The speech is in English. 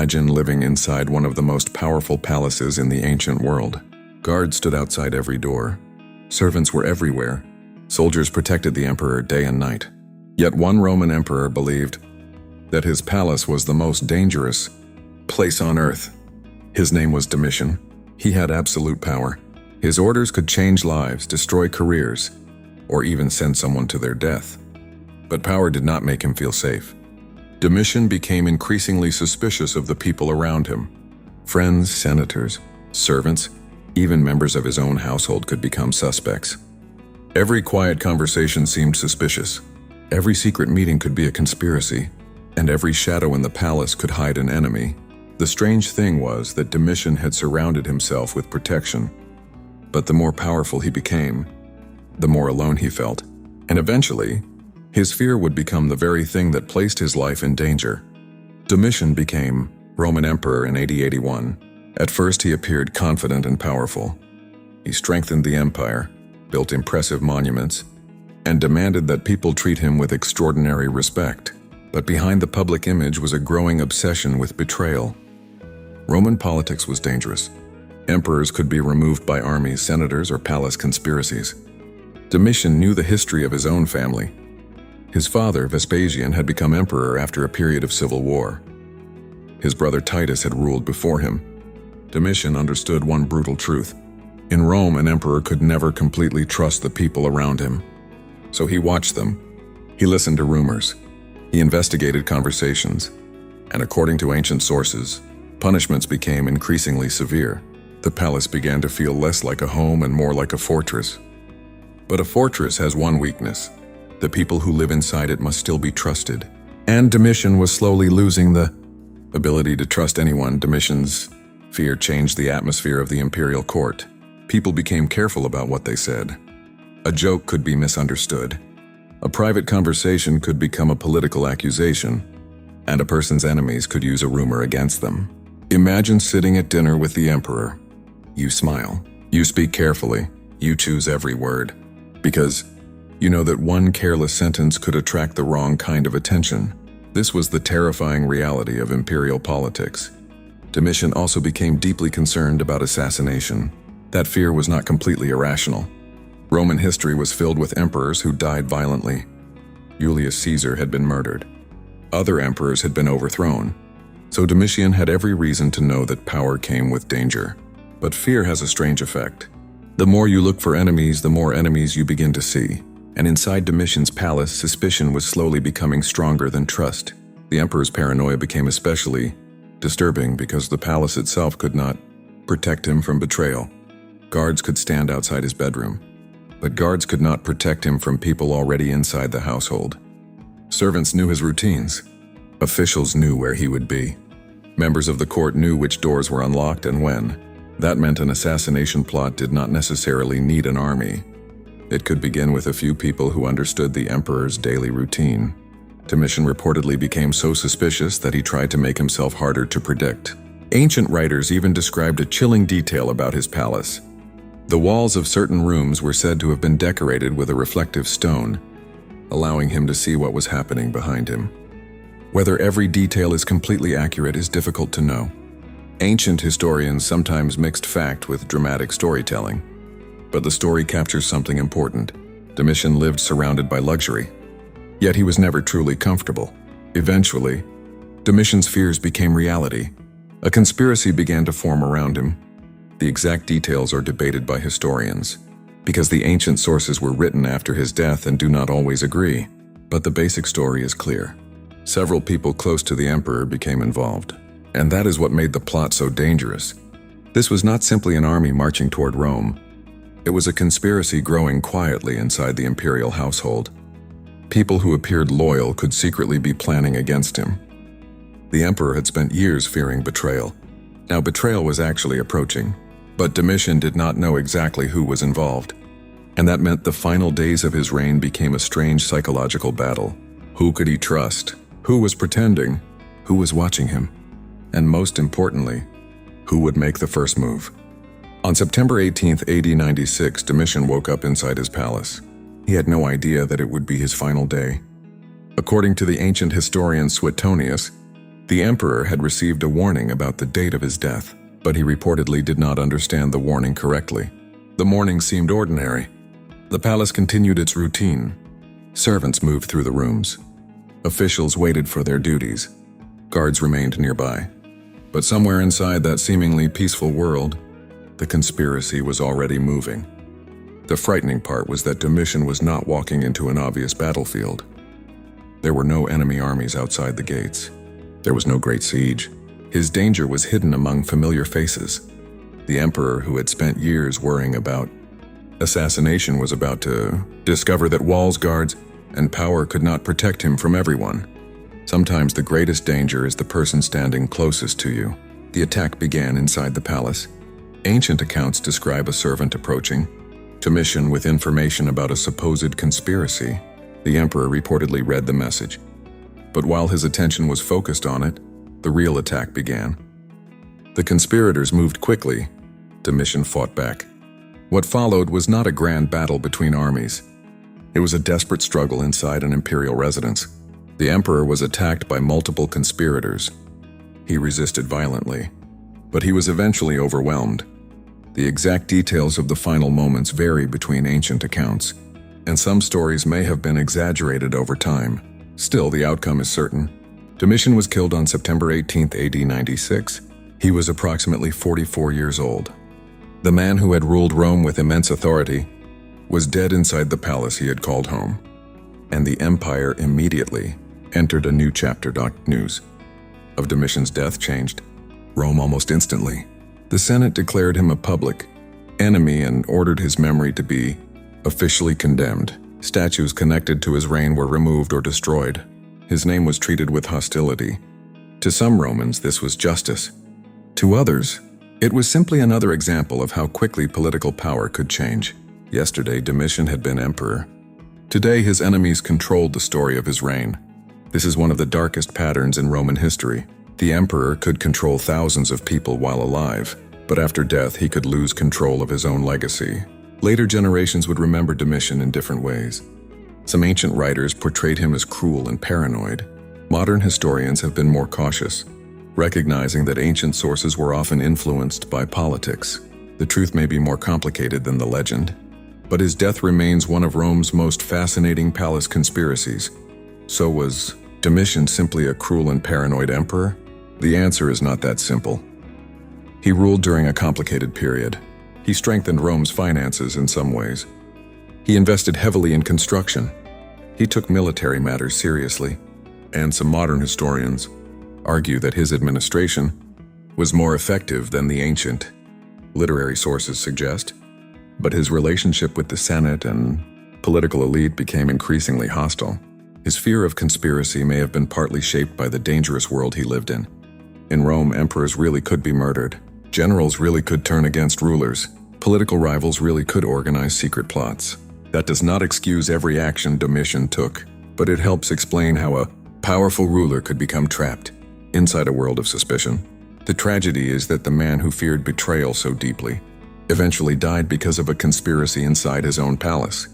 Imagine living inside one of the most powerful palaces in the ancient world. Guards stood outside every door. Servants were everywhere. Soldiers protected the emperor day and night. Yet one Roman emperor believed that his palace was the most dangerous place on earth. His name was Domitian. He had absolute power. His orders could change lives, destroy careers, or even send someone to their death. But power did not make him feel safe. Domitian became increasingly suspicious of the people around him. Friends, senators, servants, even members of his own household could become suspects. Every quiet conversation seemed suspicious. Every secret meeting could be a conspiracy, and every shadow in the palace could hide an enemy. The strange thing was that Domitian had surrounded himself with protection. But the more powerful he became, the more alone he felt. And eventually, his fear would become the very thing that placed his life in danger. Domitian became Roman emperor in AD 81. At first, he appeared confident and powerful. He strengthened the empire, built impressive monuments, and demanded that people treat him with extraordinary respect. But behind the public image was a growing obsession with betrayal. Roman politics was dangerous. Emperors could be removed by armies, senators, or palace conspiracies. Domitian knew the history of his own family. His father, Vespasian, had become emperor after a period of civil war. His brother Titus had ruled before him. Domitian understood one brutal truth. In Rome, an emperor could never completely trust the people around him. So he watched them. He listened to rumors. He investigated conversations. And according to ancient sources, punishments became increasingly severe. The palace began to feel less like a home and more like a fortress. But a fortress has one weakness. The people who live inside it must still be trusted. And Domitian was slowly losing the ability to trust anyone. Domitian's fear changed the atmosphere of the imperial court. People became careful about what they said. A joke could be misunderstood. A private conversation could become a political accusation, and a person's enemies could use a rumor against them. Imagine sitting at dinner with the emperor. You smile. You speak carefully. You choose every word. Because you know that one careless sentence could attract the wrong kind of attention. This was the terrifying reality of imperial politics. Domitian also became deeply concerned about assassination. That fear was not completely irrational. Roman history was filled with emperors who died violently. Julius Caesar had been murdered. Other emperors had been overthrown. So Domitian had every reason to know that power came with danger. But fear has a strange effect. The more you look for enemies, the more enemies you begin to see. And inside Domitian's palace, suspicion was slowly becoming stronger than trust. The emperor's paranoia became especially disturbing because the palace itself could not protect him from betrayal. Guards could stand outside his bedroom, but guards could not protect him from people already inside the household. Servants knew his routines. Officials knew where he would be. Members of the court knew which doors were unlocked and when. That meant an assassination plot did not necessarily need an army. It could begin with a few people who understood the emperor's daily routine. Domitian reportedly became so suspicious that he tried to make himself harder to predict. Ancient writers even described a chilling detail about his palace. The walls of certain rooms were said to have been decorated with a reflective stone, allowing him to see what was happening behind him. Whether every detail is completely accurate is difficult to know. Ancient historians sometimes mixed fact with dramatic storytelling. But the story captures something important. Domitian lived surrounded by luxury. Yet he was never truly comfortable. Eventually, Domitian's fears became reality. A conspiracy began to form around him. The exact details are debated by historians, because the ancient sources were written after his death and do not always agree. But the basic story is clear. Several people close to the emperor became involved, and that is what made the plot so dangerous. This was not simply an army marching toward Rome. It was a conspiracy growing quietly inside the imperial household. People who appeared loyal could secretly be planning against him. The emperor had spent years fearing betrayal. Now betrayal was actually approaching, but Domitian did not know exactly who was involved. And that meant the final days of his reign became a strange psychological battle. Who could he trust? Who was pretending? Who was watching him? And most importantly, who would make the first move? On September 18th, AD 96, Domitian woke up inside his palace. He had no idea that it would be his final day. According to the ancient historian Suetonius, The emperor had received a warning about the date of his death, but he reportedly did not understand the warning correctly. The morning seemed ordinary. The palace continued its routine. Servants moved through the rooms. Officials waited for their duties. Guards remained nearby. But somewhere inside that seemingly peaceful world, the conspiracy was already moving. The frightening part was that Domitian was not walking into an obvious battlefield. There were no enemy armies outside the gates. There was no great siege. His danger was hidden among familiar faces. The emperor, who had spent years worrying about assassination, was about to discover that walls, guards, and power could not protect him from everyone. Sometimes the greatest danger is the person standing closest to you. The attack began inside the palace. Ancient accounts describe a servant approaching Domitian with information about a supposed conspiracy. The emperor reportedly read the message. But while his attention was focused on it, the real attack began. The conspirators moved quickly. Domitian fought back. What followed was not a grand battle between armies. It was a desperate struggle inside an imperial residence. The emperor was attacked by multiple conspirators. He resisted violently, but he was eventually overwhelmed. The exact details of the final moments vary between ancient accounts, and some stories may have been exaggerated over time. Still, the outcome is certain. Domitian was killed on September 18, AD 96. He was approximately 44 years old. The man who had ruled Rome with immense authority was dead inside the palace he had called home, and the empire immediately entered a new chapter. News of Domitian's death changed Rome almost instantly. The Senate declared him a public enemy and ordered his memory to be officially condemned. Statues connected to his reign were removed or destroyed. His name was treated with hostility. To some Romans, this was justice. To others, it was simply another example of how quickly political power could change. Yesterday, Domitian had been emperor. Today, his enemies controlled the story of his reign. This is one of the darkest patterns in Roman history. The emperor could control thousands of people while alive, but after death he could lose control of his own legacy. Later generations would remember Domitian in different ways. Some ancient writers portrayed him as cruel and paranoid. Modern historians have been more cautious, recognizing that ancient sources were often influenced by politics. The truth may be more complicated than the legend, but his death remains one of Rome's most fascinating palace conspiracies. So was Domitian simply a cruel and paranoid emperor? The answer is not that simple. He ruled during a complicated period. He strengthened Rome's finances in some ways. He invested heavily in construction. He took military matters seriously, and some modern historians argue that his administration was more effective than the ancient literary sources suggest. But his relationship with the Senate and political elite became increasingly hostile. His fear of conspiracy may have been partly shaped by the dangerous world he lived in. In Rome, emperors really could be murdered. Generals really could turn against rulers. Political rivals really could organize secret plots. That does not excuse every action Domitian took, but it helps explain how a powerful ruler could become trapped inside a world of suspicion. The tragedy is that the man who feared betrayal so deeply eventually died because of a conspiracy inside his own palace.